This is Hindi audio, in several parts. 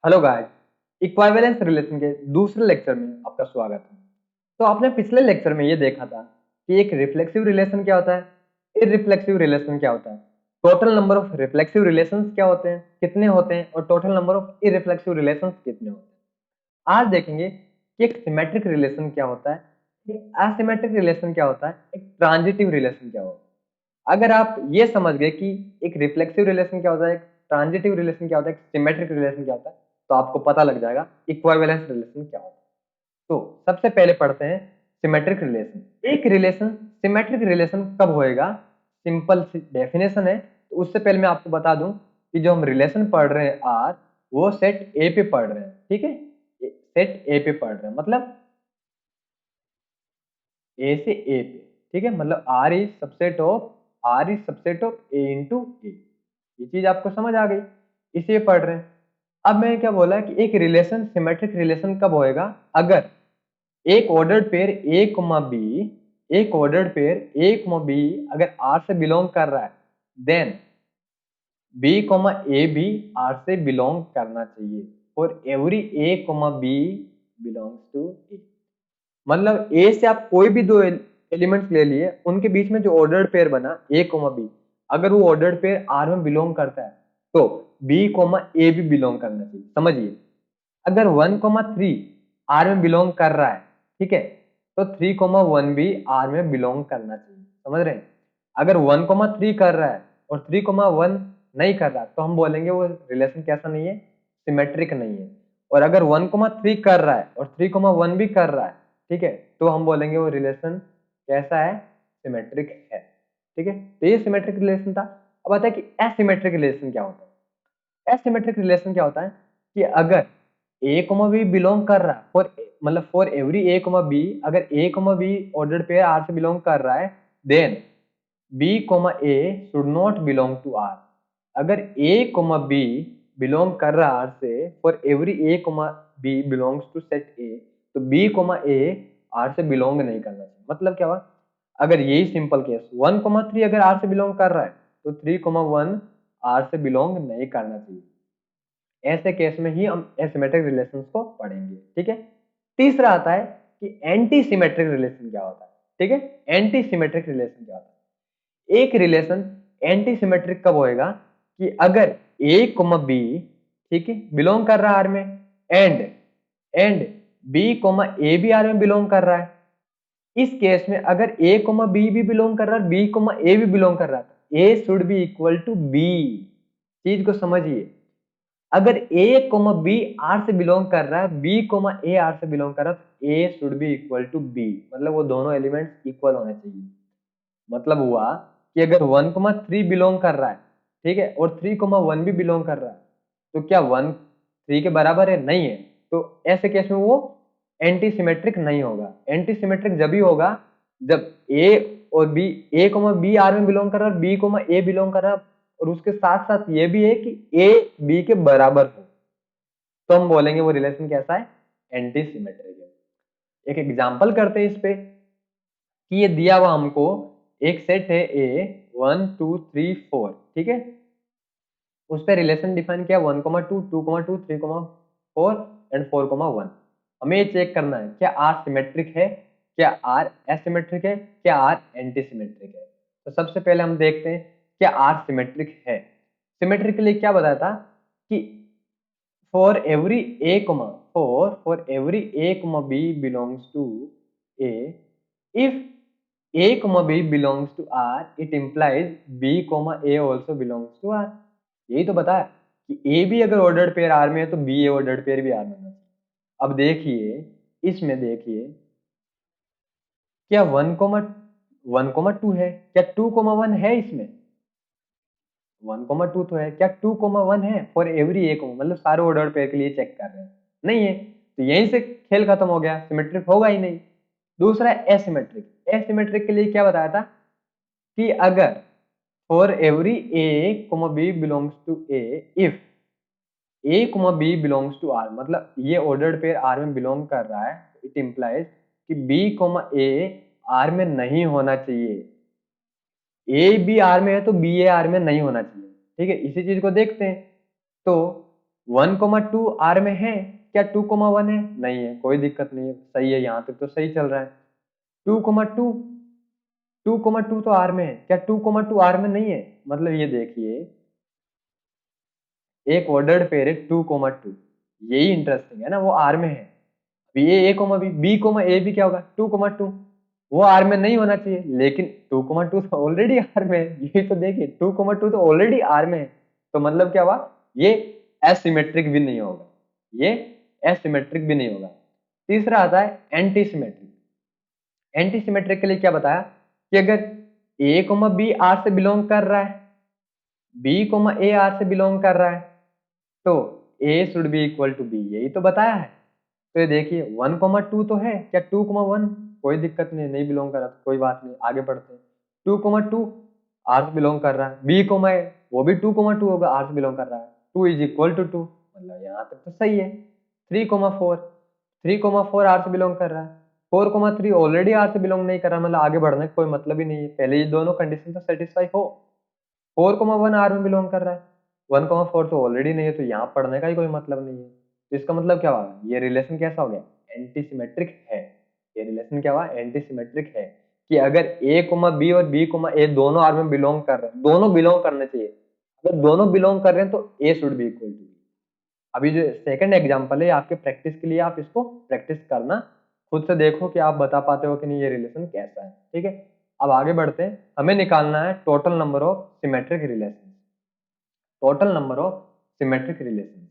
Hello guys. इक्विवेलेंस रिलेशन के दूसरे लेक्चर में आपका स्वागत है। तो आपने पिछले लेक्चर में ये देखा था कि एक रिफ्लेक्सिव रिलेशन क्या होता है, इररिफ्लेक्सिव रिलेशन क्या होता है, total number of reflexive relations क्या होते हैं, कितने होते हैं, और total number of irreflexive relations कितने होते हैं। आज देखेंगे कि एक सिमेट्रिक रिलेशन क्या होता है, एक एसिमेट्रिक रिलेशन क्या होता है, एक ट्रांजिटिव रिलेशन क्या होता है। अगर आप ये समझ गए कि एक रिफ्लेक्सिव रिलेशन क्या होता है, एक ट्रांजिटिव रिलेशन क्या होता है, एक सिमेट्रिक रिलेशन क्या होता है, तो आपको पता लग जाएगा इक्विवेलेंस रिलेशन क्या होता है। तो सबसे पहले पढ़ते हैं सिमेट्रिक रिलेशन। एक रिलेशन सिमेट्रिक रिलेशन कब होएगा, सिंपल सी डेफिनेशन है। तो उससे पहले मैं आपको बता दूं कि जो हम रिलेशन पढ़ रहे हैं आर, वो सेट ए पे पढ़ रहे हैं। ठीक है, सेट ए पे पढ़ रहे हैं, मतलब ए से ए पे। ठीक है, मतलब R is subset of A into A. ये चीज आपको समझ आ गई, इसे पढ़ रहे हैं। अब मैं क्या बोला कि एक रिलेशन सिमेट्रिक रिलेशन कब होएगा, अगर एक ordered pair a comma b, एक ordered pair a comma b अगर आर से बिलोंग कर रहा है, देन बी कोमा ए भी आर से बिलोंग करना चाहिए for every A comma B belongs to A. मतलब ए से आप कोई भी दो एलिमेंट्स ले लिए, उनके बीच में जो ऑर्डर्ड पेयर बना ए कोमा बी, अगर वो ऑर्डर्ड पेयर आर में बिलोंग करता है तो बी कोमा ए भी बिलोंग करना चाहिए। समझिए, अगर 1,3 आर में बिलोंग कर रहा है, ठीक है, तो 3,1 भी आर में बिलोंग करना चाहिए। समझ रहे हैं? अगर 1,3 कर रहा है और 3,1 नहीं कर रहा, तो हम बोलेंगे वो रिलेशन कैसा नहीं है, सिमेट्रिक नहीं है। और अगर 1,3 कर रहा है और 3,1 भी कर रहा है, ठीक है, तो हम बोलेंगे वो रिलेशन कैसा है, सिमेट्रिक है। ठीक है, तो ये सिमेट्रिक रिलेशन था। अब आता है कि एसिमेट्रिक रिलेशन क्या होता है। एसिमेट्रिक रिलेशन क्या होता है कि अगर ए कोमा बी बिलोंग कर रहा है फॉर, मतलब for every A comma b, अगर ए comma b ordered pair R से बिलोंग कर रहा है, then b comma A should not belong to R. अगर ए कोमा बी बिलोंग कर रहा है आर से, for every A comma B belongs to set A, तो बी कोमा ए आर से बिलोंग नहीं करना चाहिए। मतलब क्या हुआ, अगर यही सिंपल केस 1,3 अगर आर से बिलोंग कर रहा है, तो 3,1 आर से बिलोंग नहीं करना चाहिए। ऐसे केस में ही हम एसिमेट्रिक रिलेशंस को पढ़ेंगे। ठीक है, तीसरा आता है कि एंटी सिमेट्रिक रिलेशन क्या होता है। ठीक है, एंटी सिमेट्रिक रिलेशन क्या होता है। एक रिलेशन एंटी सिमेट्रिक कब होएगा कि अगर ए कोमा बी, ठीक है, बिलोंग कर रहा है आर में, एंड बी कोमा ए भी आर में बिलोंग कर रहा है। इस केस में अगर ए कोमा बी भी बिलोंग कर रहा है, बी कोमा ए भी बिलोंग कर रहा है, a should be equal to b. चीज को समझिए, अगर ए कोमा बी आर से बिलोंग कर रहा है, बी कोमा ए आर से बिलोंग कर रहा है, तो ए should be equal to b. मतलब वो दोनों एलिमेंट्स इक्वल होने चाहिए। मतलब हुआ कि अगर 1,3 बिलोंग कर रहा है, ठीक है, और 3,1 भी बिलोंग कर रहा है, तो क्या 1 3 के बराबर है? नहीं है। तो ऐसे केस में वो एंटी सिमेट्रिक नहीं होगा। एंटी सिमेट्रिक जब ही होगा जब ए और B, A comma B R में बिलोंग कर रहा है, बी कोमा ए बिलोंग कर रहा है, और उसके साथ साथ ये भी है कि ए बी के बराबर हो, तो हम बोलेंगे वो रिलेशन कैसा है, एंटी सिमेट्रिक है। एक एग्जांपल करते हैं इस पे कि ये दिया हुआ हमको एक सेट है ए 1 2 3 4, ठीक है, उस पर रिलेशन डिफाइन किया 1,2 2,2 3,4 एंड 4,1। हमें ये चेक करना है क्या आर सिमेट्रिक है, क्या आर एसिमेट्रिक है, क्या आर एंटी सिमेट्रिक है। तो सबसे पहले हम देखते हैं क्या आर सिमेट्रिक है। सिमेट्रिक के लिए क्या बताया था कि for every A comma for every A comma B belongs to A, if a comma b belongs to R, it implies b comma a also belongs to R। यही तो बताया कि a भी अगर ऑर्डर्ड पेयर R में है तो b ऑर्डर्ड पेयर भी R में होना चाहिए। अब देखिए, इसमें देखिए, क्या 1,1,2 है, क्या 2,1 है इसमें? 1,2 तो है, क्या 2,1 है फॉर एवरी ए कोमा, मतलब सारे ऑर्डर्ड पेयर के लिए चेक कर रहे हैं, नहीं है, तो यहीं से खेल खत्म हो गया, सिमेट्रिक होगा ही नहीं। दूसरा एसिमेट्रिक। एसिमेट्रिक के लिए क्या बताया था कि अगर for every A comma B belongs to A, if A comma B belongs to R, मतलब ये ऑर्डर्ड पेयर आर में बिलोंग कर रहा है, इट इंप्लाइज कि बी कोमा ए आर में नहीं होना चाहिए। ए बी आर में है तो बी ए आर में नहीं होना चाहिए। ठीक है, इसी चीज को देखते हैं। तो 1,2 आर में है क्या? 2,1 है? नहीं है, कोई दिक्कत नहीं है, सही है, यहाँ तक तो सही चल रहा है। 2,2 2,2 तो आर में है क्या? 2,2 आर में नहीं है, मतलब ये देखिए एक ऑर्डर्ड पेयर है 2,2, यही इंटरेस्टिंग है ना, वो आर में है। B A comma B comma ए भी क्या होगा? 2,2, वो आर में नहीं होना चाहिए, लेकिन 2,2 तो ऑलरेडी आर में है, यही तो देखिए 2,2 तो ऑलरेडी आर में है, तो मतलब क्या हुआ, ये एसिमेट्रिक भी नहीं होगा, ये एसिमेट्रिक भी नहीं होगा। तीसरा आता है एंटी सिमेट्रिक। एंटी सिमेट्रिक के लिए क्या बताया कि अगर ए कोमा बी आर से बिलोंग कर रहा है, बी कोमा ए आर से बिलोंग कर रहा है, तो ए should be equal to B, यही तो बताया है। तो ये देखिए 1,2 तो है क्या? 2,1 कोई दिक्कत नहीं, नहीं बिलोंग कर रहा तो कोई बात नहीं, आगे बढ़ते हैं। 2,2 आर से बिलोंग कर रहा है, बी कोमा ए वो भी 2,2 होगा, आर से बिलोंग कर रहा है, 2 इज इक्वल टू 2, मतलब यहाँ तक तो सही है। 3,4 3,4 आर से बिलोंग कर रहा है, 4,3 ऑलरेडी आर से बिलोंग नहीं कर रहा, मतलब आगे बढ़ने का कोई मतलब ही नहीं है, पहले ये दोनों कंडीशन तो सेटिस्फाई हो। 4,1 आर में बिलोंग कर रहा है, 1,4 तो ऑलरेडी नहीं है, तो यहाँ पढ़ने का ही कोई मतलब नहीं है। तो इसका मतलब क्या हुआ, ये रिलेशन कैसा हो गया? एंटी सिमेट्रिक है। ये रिलेशन क्या हुआ? एंटी सिमेट्रिक है, कि अगर ए कोमा बी और बी कोमा ए दोनों आर में बिलोंग कर रहे हैं, दोनों बिलोंग करने चाहिए, अगर दोनों बिलोंग कर रहे हैं तो ए should be equal to B. अभी जो सेकंड एग्जांपल है आपके प्रैक्टिस के लिए, आप इसको प्रैक्टिस करना, खुद से देखो कि आप बता पाते हो कि नहीं ये रिलेशन कैसा है, ठीक है। अब आगे बढ़ते हैं, हमें निकालना है total number of symmetric relation. Total number of symmetric relation.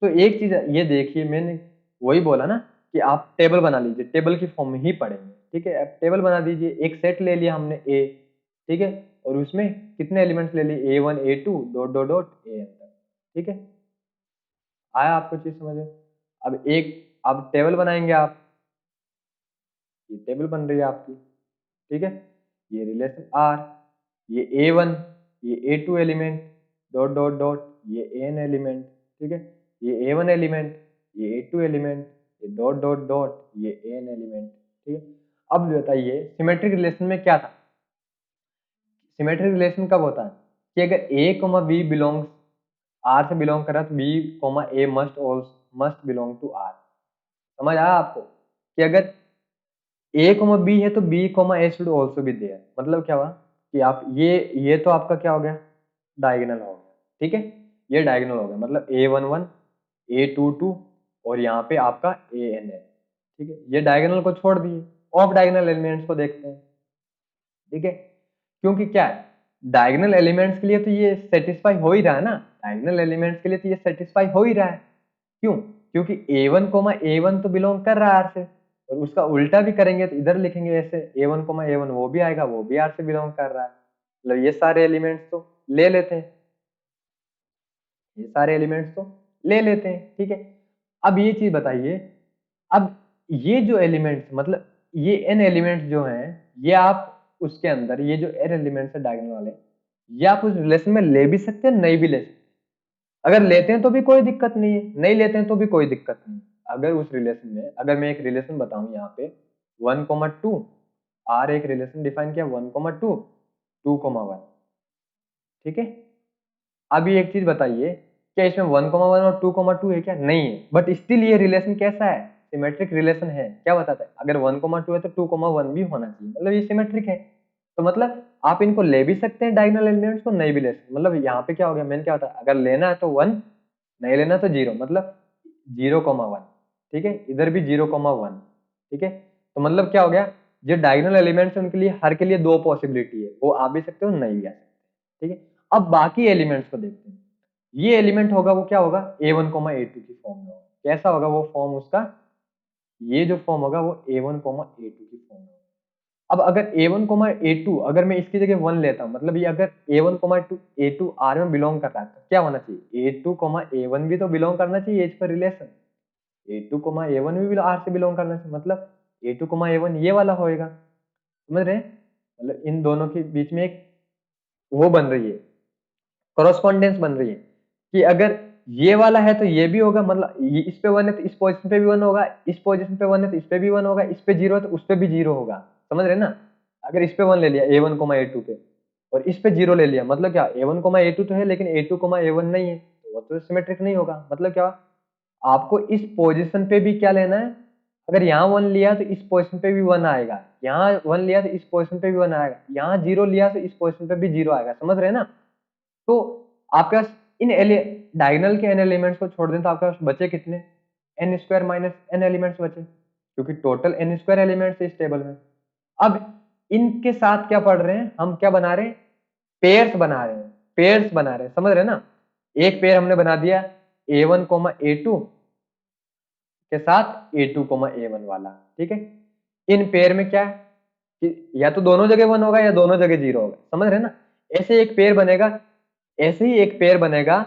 तो एक चीज ये देखिए, मैंने वही बोला ना कि आप टेबल बना लीजिए, टेबल की फॉर्म में ही पढ़ेंगे, ठीक है। अब टेबल बना दीजिए, एक सेट ले लिया हमने ए, ठीक है, और उसमें कितने एलिमेंट्स ले लिए? A1 A2 dot dot dot AN तक, ठीक है। आया आपको चीज समझ में? अब टेबल बनाएंगे आप, ये टेबल बन रही है आपकी, ठीक है। ये रिलेशन आर, ये A1, ये A2 element dot dot dot, ये AN एलिमेंट, ठीक है, ये A1 एलिमेंट, ये A2 एलिमेंट, ये डॉट डॉट डॉट, ये AN एलिमेंट, ठीक है। अब बताइए सिमेट्रिक रिलेशन में क्या था? सिमेट्रिक रिलेशन कब होता है कि अगर A comma B belongs R से बिलोंग कर रहा है, तो B comma A must belong to R. समझ आया आपको कि अगर ए कोमा बी है तो B comma A should also be there, मतलब क्या हुआ कि आप ये तो आपका क्या हो गया? डायगोनल हो गया, ठीक है। ये डायगोनल हो गया, मतलब A11 A22 और यहाँ पे आपका AN है, ठीक है। ये डायगोनल को छोड़ दिए, ऑफ डायगोनल एलिमेंट्स को देखते हैं, ठीक है। क्योंकि क्या है, डायगोनल एलिमेंट्स के लिए तो ये सेटिस्फाई हो ही रहा है ना, डायगोनल एलिमेंट्स के लिए तो ये सेटिस्फाई हो ही रहा है। क्यों? क्योंकि A1 कोमा A1 तो बिलोंग कर रहा है आर से, और उसका उल्टा भी करेंगे तो इधर लिखेंगे ऐसे A1 कोमा A1 वो भी आएगा, वो भी आर से बिलोंग कर रहा है, मतलब ये सारे एलिमेंट्स तो ले लेते हैं, ये सारे एलिमेंट्स तो ले लेते हैं, ठीक है। अब ये चीज बताइए, अब ये जो एलिमेंट्स, मतलब ये n एलिमेंट्स जो हैं, ये आप उसके अंदर ये जो n एलिमेंट्स है डायगोनल वाले, ये आप उस रिलेशन में ले भी सकते हैं, नहीं भी ले सकते। अगर लेते हैं तो भी कोई दिक्कत नहीं है, नहीं लेते हैं तो भी कोई दिक्कत नहीं है। अगर उस रिलेशन में, अगर मैं एक रिलेशन बताऊं यहाँ पे 1,2 आर, एक रिलेशन डिफाइन किया 1,2 2,1, ठीक है। अब ये एक चीज बताइए, क्या इसमें 1,1 और 2,2 है क्या? नहीं है, बट स्टिल ये रिलेशन कैसा है? सिमेट्रिक रिलेशन है। क्या बताता है? अगर 1,2 है तो 2,1 भी होना चाहिए, मतलब ये सिमेट्रिक है। तो मतलब आप इनको ले भी सकते हैं डायगोनल एलिमेंट्स को, नहीं भी ले सकते, मतलब यहाँ पे क्या हो गया, मैंने क्या होता है, अगर लेना है तो 1, नहीं लेना तो 0, मतलब 0,1, ठीक है, इधर भी 0,1, ठीक है। तो मतलब क्या हो गया, जो डायगोनल एलिमेंट्स है उनके लिए, हर के लिए दो पॉसिबिलिटी है, वो आ भी सकते हो, नहीं भी आ सकते, ठीक है। अब बाकी एलिमेंट्स को देखते हैं। ये एलिमेंट होगा वो क्या होगा? A1 A2 की फॉर्म में होगा। कैसा होगा वो फॉर्म उसका? ये जो फॉर्म होगा वो A1 A2 की फॉर्म में होगा। अब अगर A1 A2, अगर मैं इसकी जगह 1 लेता हूं, मतलब ये अगर A1 A2 R में बिलोंग कर रहा है, तो क्या होना चाहिए? A2 A1 भी तो बिलोंग करना चाहिए as per relation, A2 A1 भी R से बिलोंग करना चाहिए, मतलब A2 A1 ये वाला होएगा। समझ रहे हैं? मतलब इन दोनों के बीच में एक वो बन रही है, कॉरस्पॉन्डेंस बन रही है, कि अगर ये वाला है तो ये भी होगा, मतलब इस पे 1 है तो इस पोजीशन पे भी 1 होगा, इस पोजीशन पे 1 है तो इस पे भी 1 होगा, इस पे 0 है तो उस पे भी 0 होगा। समझ रहे ना? अगर इस पे 1 ले लिया A1 A2 पे, और इस पे 0 ले लिया, मतलब क्या A1 A2 तो है लेकिन A2 A1 नहीं है, वो तो सिमेट्रिक नहीं होगा। मतलब क्या, आपको इस पोजीशन पे भी क्या लेना है, अगर यहाँ 1 लिया तो इस पोजीशन पे भी 1 आएगा, यहाँ 1 लिया तो इस पोजीशन पे भी 1 आएगा, यहाँ 0 लिया तो इस पोजीशन पे भी 0 आएगा। समझ रहे हैं ना? तो आपके पास इन डायगोनल के n एलिमेंट्स को छोड़ दें तो आपके पास बचे कितने, n square minus n elements बचे, क्योंकि टोटल n स्क्वायर एलिमेंट्स है इस टेबल में। अब इनके साथ क्या पढ़ रहे हैं हम, क्या बना रहे हैं, पेयर्स बना रहे हैं, पेयर्स बना रहे हैं। समझ रहे हैं ना? एक पेयर हमने बना दिया a1 a2 के साथ a2 a1 वाला, ठीक है। इन पेयर में क्या है कि या तो दोनों जगह 1 होगा या दोनों जगह 0 होगा। समझ रहे हैं ना? ऐसे एक पेयर बनेगा, ऐसे ही एक पेयर बनेगा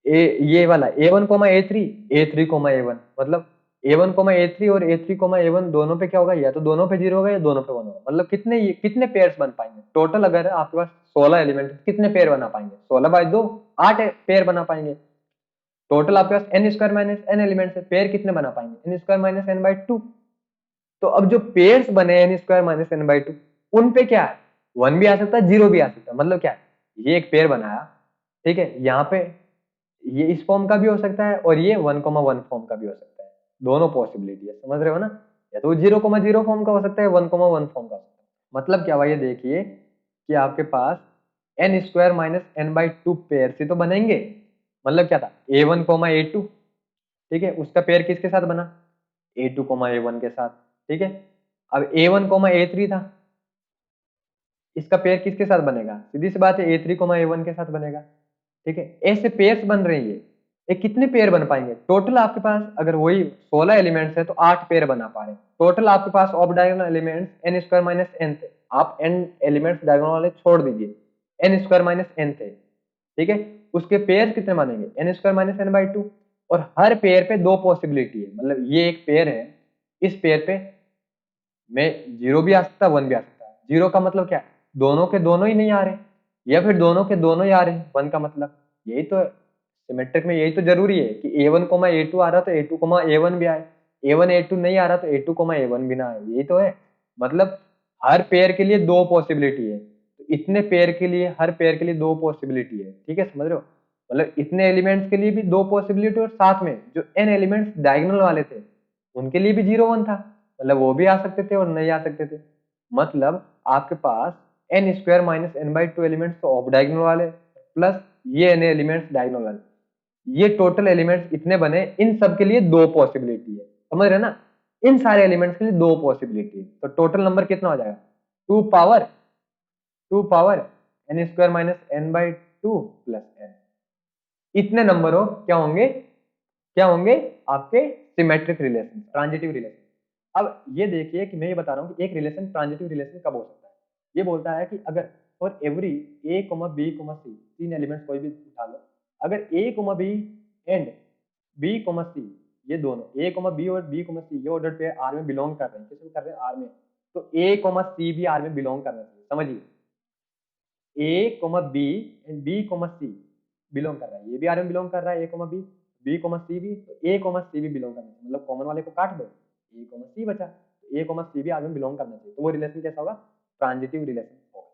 ये वाला a1 a3 a3 a1, मतलब a1 a3 और a3 a1 दोनों पे क्या होगा, या तो दोनों पे 0 होगा या दोनों पे 1 होगा। मतलब कितने पेयर्स बन पाएंगे टोटल, अगर आपके पास 16 एलिमेंट कितने पेयर बना पाएंगे, 16/2 8 पेयर बना पाएंगे। टोटल आपके पास n square minus n elements है, पेयर कितने बना पाएंगे, n स्क्वायर माइनस n/2। तो अब जो पेयर्स बने n स्क्वायर माइनस n/2, उन पे क्या है, 1 भी आ सकता है 0 भी आ सकता है। मतलब क्या है, ये एक पेयर बनाया, ठीक है, यहाँ पे ये इस फॉर्म का भी हो सकता है और ये 1,1 फॉर्म का भी हो सकता है, दोनों पॉसिबिलिटी है। समझ रहे हो ना? या तो 0,0 फॉर्म का हो सकता है, 1,1 फॉर्म का हो सकता है। मतलब क्या हुआ, ये देखिए कि आपके पास n square minus n/2 pair से तो बनेंगे। मतलब क्या था, a1 a2, ठीक है, उसका पेयर किसके साथ बना, a2 a1 के साथ, ठीक है। अब a1 a3 था, इसका पेयर किसके साथ बनेगा, सीधी सी बात है a3 a1 के साथ बनेगा, ठीक है। ऐसे पेयर्स बन रही है, ये कितने पेयर बन पाएंगे टोटल, आपके पास अगर वही 16 एलिमेंट्स है तो 8 पेयर बना पा रहे हैं टोटल। आपके पास off diagonal elements n square minus n थे, आप n एलिमेंट्स डायगोनल वाले छोड़ दीजिए, n स्क्वायर माइनस n थे, ठीक है। उसके पेयर कितने बनेंगे, n स्क्वायर माइनस n/2, और हर पेयर पे दो पॉसिबिलिटी है। मतलब ये एक पेयर है, इस पेयर पे में 0 भी आ सकता है 1 भी आ सकता है। 0 का मतलब क्या है, दोनों के दोनों ही नहीं आ रहे, या फिर दोनों के दोनों ही आ रहे हैं। 1 का मतलब यही तो है, सिमेट्रिक में यही तो जरूरी है कि a1 a2 आ रहा तो a2 a1 भी आए, a1 a2 नहीं आ रहा तो a2 a1 भी ना आए। यही तो है, मतलब हर पेयर के लिए दो पॉसिबिलिटी है, तो इतने पेयर के लिए हर पेयर के लिए दो पॉसिबिलिटी है, ठीक है। समझ रहे हो? मतलब इतने एलिमेंट्स के लिए भी दो पॉसिबिलिटी, और साथ में जो n एलिमेंट्स डायगोनल वाले थे उनके लिए भी 0 1 था, मतलब वो भी आ सकते थे और नहीं आ सकते थे। मतलब आपके पास n square minus n/2 elements तो ऑफ डायगोनल वाले, प्लस ये n एलिमेंट्स डायगोनल वाले, ये टोटल एलिमेंट्स इतने बने, इन सब के लिए दो पॉसिबिलिटी है। समझ रहे हैं ना? इन सारे एलिमेंट्स के लिए दो पॉसिबिलिटी है, तो टोटल नंबर कितना हो जाएगा, 2 power n square minus n/2 plus n। इतने नंबर हो क्या होंगे, क्या होंगे आपके सिमेट्रिक रिलेशन, ट्रांजिटिव रिलेशन। अब ये देखिए कि मैं ये बता रहा हूँ कि एक रिलेशन ट्रांजिटिव रिलेशन कब हो सकता है। ये बोलता है कि अगर for every a, b, c, तीन एलिमेंट्स कोई भी उठा लो, अगर a, b and b, c, ये दोनों a, b और b, c ये ऑर्डर पे R में बिलोंग कर रहे हैं, किसमें कर रहे हैं, R में, तो a, c भी R में बिलोंग करना चाहिए। समझिए, a, b and b, c belong कर रहा है, ये भी R में बिलोंग कर रहा है, a, b, b, c भी, तो a, c भी बिलोंग करना चाहिए। मतलब कॉमन वाले को काट दो, a, c बचा, तो a, c भी R में बिलोंग करना चाहिए। तो वो रिलेशन कैसा होगा, ट्रांजिटिव रिलेशन होगा।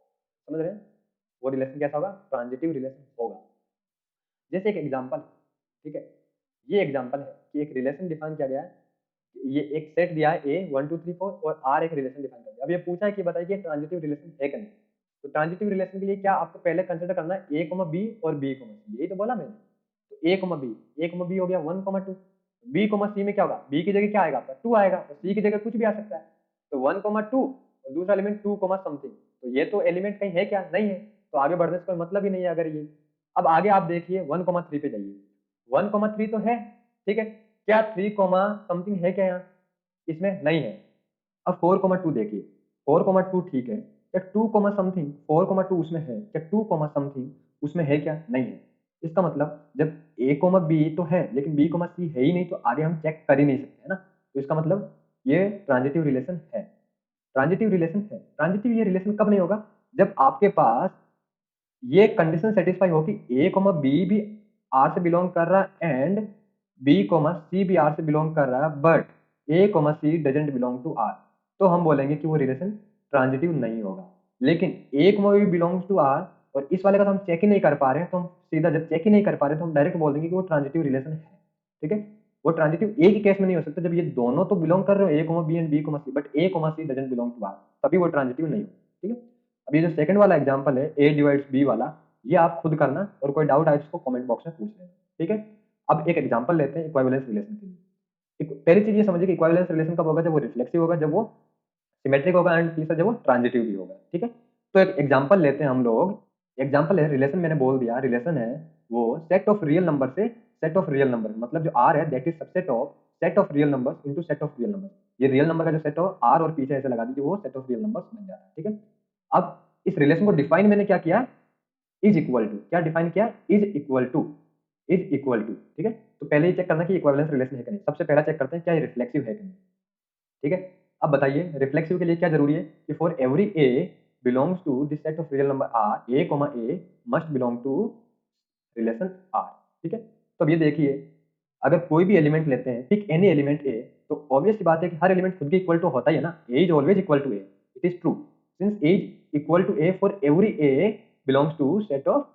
समझ रहे हैं? वो रिलेशन कैसा होगा, ट्रांजिटिव रिलेशन होगा। जैसे एक एग्जांपल, ठीक है, ये एग्जांपल है कि एक रिलेशन डिफाइन किया गया है, ये एक सेट दिया है A 1 2 3 4 और R एक रिलेशन डिफाइन कर दिया। अब ये पूछा है कि बताइए कि ट्रांजिटिव रिलेशन है कि नहीं। तो ट्रांजिटिव रिलेशन के लिए क्या आपको पहले कंसीडर करना है, A, B और B, C, यही तो बोला मैंने। तो A, B हो गया 1, 2, B, C में क्या होगा, B की जगह क्या आएगा आपका 2 आएगा, और C की जगह कुछ भी आ सकता है। तो 1, 2 और दूसरा एलिमेंट 2, समथिंग, तो ये तो एलिमेंट कहीं है क्या, नहीं है, तो आगे बढ़ने से कोई मतलब ही नहीं है अगर ये। अब आगे आप देखिए 1, 3 पे जाइए, 1, 3 तो है, ठीक है, क्या 3, समथिंग है क्या यहाँ, इसमें नहीं है। अब 4, 2 देखिए, 4, 2 ठीक है, क्या 2, समथिंग 4, 2 उसमें है क्या, 2, समथिंग उसमें है क्या, नहीं है। इसका मतलब जब A, B तो है लेकिन B, C है ही नहीं, तो आगे हम चेक कर ही नहीं सकते, है ना। तो इसका मतलब ये ट्रांजिटिव रिलेशन है, ट्रांजिटिव रिलेशन है। ट्रांजिटिव ये रिलेशन कब नहीं होगा, जब आपके पास ये कंडीशन सेटिस्फाई हो कि A, B भी R से बिलोंग कर रहा है एंड B, C भी R से बिलोंग कर रहा है, but A, C doesn't belong to R, तो हम बोलेंगे कि वो रिलेशन ट्रांजिटिव नहीं होगा। लेकिन A, B belongs to R और इस वाले का तो हम चेक ही नहीं कर पा रहे हैं, तो हम सीधा जब चेक ही नहीं कर पा रहे तो हम डायरेक्ट बोल देंगे कि वो ट्रांजिटिव रिलेशन है। ठीक है, वो ट्रांजिटिव एक ही केस में नहीं हो सकता, जब ये दोनों तो बिलोंग कर रहे हो, A comma B and B comma C, but A comma C doesn't belong to R, तभी वो ट्रांजिटिव नहीं हो। ठीक है, अब ये जो सेकंड वाला एग्जांपल है ए डिवाइड्स बी वाला, ये आप खुद करना और कोई डाउट आए तो कमेंट बॉक्स में पूछ लेना। ठीक है, अब एक एग्जांपल लेते हैं इक्विवेलेंस रिलेशन के लिए। पहली चीज ये समझिए कि इक्विवेलेंस रिलेशन कब होगा, जब वो रिफ्लेक्सिव होगा, जब वो सिमेट्रिक होगा, एंड तीसरा जब वो ट्रांजिटिव भी होगा। ठीक है, तो एक एग्जांपल लेते हैं हम लोग। एग्जांपल है रिलेशन, मैंने बोल दिया रिलेशन है वो सेट ऑफ रियल नंबर से सेट ऑफ रियल नंबर, मतलब जो आर है that is subset of set of real numbers into set of real numbers. ये रियल नंबर का जो सेट हो आर और पीछे ऐसे लगा दीजिए, वो सेट ऑफ रियल नंबर्स बन जाता है। ठीक है, अब इस रिलेशन को डिफाइन मैंने क्या किया, इज इक्वल टू, क्या डिफाइन किया, is equal to, is equal to. ठीक है, तो पहले ये चेक करना कि इक्विवेलेंस रिलेशन है कि नहीं, सबसे पहला चेक करते हैं क्या ये रिफ्लेक्सिव है कि नहीं। ठीक है, अब बताइए रिफ्लेक्सिव के लिए क्या जरूरी है कि for every A belongs to this set of real number R, A comma A must belong to relation R. ठीक है, तो अब ये देखिए, अगर कोई भी एलिमेंट लेते हैं, पिक एनी एलिमेंट ए, तो ऑब्वियस सी बात है कि हर एलिमेंट खुद के इक्वल टू होता ही है ना, A is always equal to A, it is true since A is equal to A for every A belongs to set of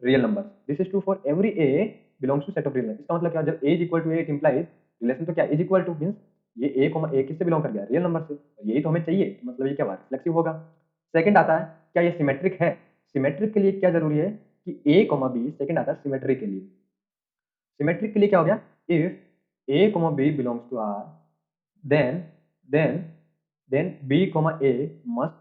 real number, this is true for every A belongs to set of real number. इसका मतलब क्या, जब A is equal to A it implies relation तो क्या इज इक्वल टू मींस ये ए कॉमा ए किससे बिलोंग कर गया, रियल नंबर से, यही तो हमें चाहिए, तो मतलब ये क्या हुआ, रिफ्लेक्सिव होगा। सेकंड आता है क्या ये सिमेट्रिक है, सिमेट्रिक के लिए क्या जरूरी है कि ए कॉमा बी, सेकंड आता है सिमेट्रिक के लिए, सिमेट्रिक के लिए क्या हो गया, if A comma B belongs to R then then then b comma a must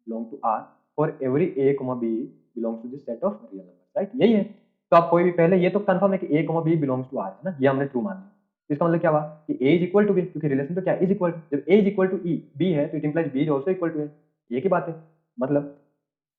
belong to r for every a comma b belongs to the set of real numbers, right, यही है। तो आप कोई भी पहले ये तो कंफर्म है कि a comma b belongs to r है ना, ये हमने ट्रू मान लिया। तो इसका मतलब क्या हुआ कि a is equal to b, क्योंकि रिलेशन तो क्या इज इक्वल, जब a is equal to e b है तो it implies b is also equal to a, ये की बात है। मतलब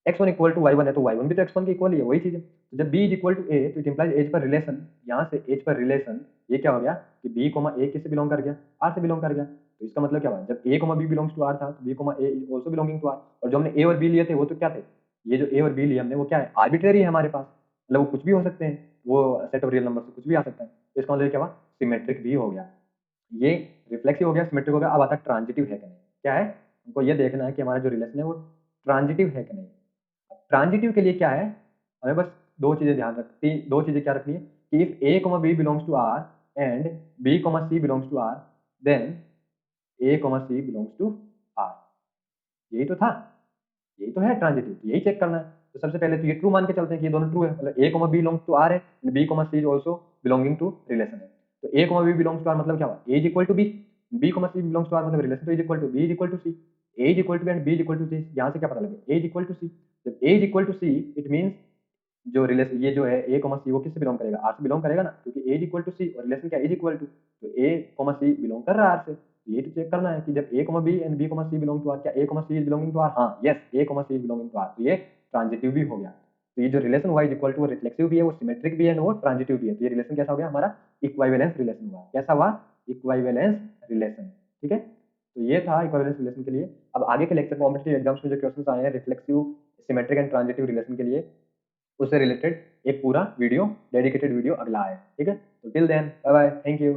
x1 इक्वल टू y1 है तो y1 भी तो x1 के इक्वल ही है, वही चीज है। तो जब b is equal to a तो it implies as per relation, यहाँ से एज पर रिलेशन, ये क्या हो गया कि b कोमा a किससे बिलोंग कर गया, r से बिलोंग कर गया। तो इसका मतलब क्या हुआ, जब a comma b belongs to r था तो b comma a is also belonging to r, और जो हमने a और b लिए थे वो तो क्या थे, ये जो a और b लिए हमने वो क्या है, आर्बिट्रेरी है हमारे पास, मतलब वो कुछ भी हो सकते हैं, वो सेट ऑफ रियल नंबर से कुछ भी आ सकता है। तो इसका मतलब क्या हुआ, सिमेट्रिक भी हो गया, ये रिफ्लेक्सिव हो गया, सिमेट्रिक हो गया। अब आता है ट्रांजिटिव है कि नहीं, क्या है, हमको ये देखना है कि हमारा जो रिलेशन है वो ट्रांजिटिव है कि नहीं। ट्रांजिटिव के लिए क्या है, हमें बस दो चीजें ध्यान रखती, दो चीजें क्या रखनी है कि if A comma B belongs to R and B comma C belongs to R, then A comma C belongs to R, यही तो था, यही तो है ट्रांजिटिव, तो यही चेक करना है। तो सबसे पहले तो ये ट्रू मान के चलते हैं कि ये दोनों ट्रू है, मतलब A comma B belongs to R है, B comma C is also belonging to relation है। तो A comma B belongs to R मतलब क्या हुआ, A is equal to B, B comma C belongs to R मतलब रिलेशन तो is equal to B is equal to C, A is equal to and B is equal to C, यहाँ से क्या पता लगे, A is equal to C. जब A is equal to C it means जो रिलेशन ये जो है ए कॉमा सी वो किससे बिलोंग करेगा, आर से बिलोंग करेगा ना, क्योंकि ए इज इक्वल टू सी और रिलेशन क्या इज इक्वल टू, तो ए कॉमा सी बिलोंग कर रहा है आर से। तो ये तो चेक करना है कि जब A comma B and B comma C belong to R, क्या A comma C is belonging to R, हाँ yes A comma C is belonging to R, तो ये ट्रांजिटिव भी हो गया। तो ये जो रिलेशन हुआ इज इक्वल टू, वो रिफ्लेक्सिव भी है, वो सिमेट्रिक भी है, वो ट्रांजिटिव भी है। तो ये रिलेशन कैसा हो गया हमारा, इक्विवेलेंस रिलेशन हुआ, कैसा हुआ, इक्विवेलेंस रिलेशन। ठीक है, तो ये था इक्विवेलेंस रिलेशन के लिए। अब आगे के लेक्चर कॉम्पिटिटिव एग्जाम्स में जो क्वेश्चन आए हैं reflexive, symmetric and transitive relation के लिए, उससे रिलेटेड एक पूरा वीडियो, डेडिकेटेड वीडियो अगला है। ठीक है, तो till then bye bye, thank you.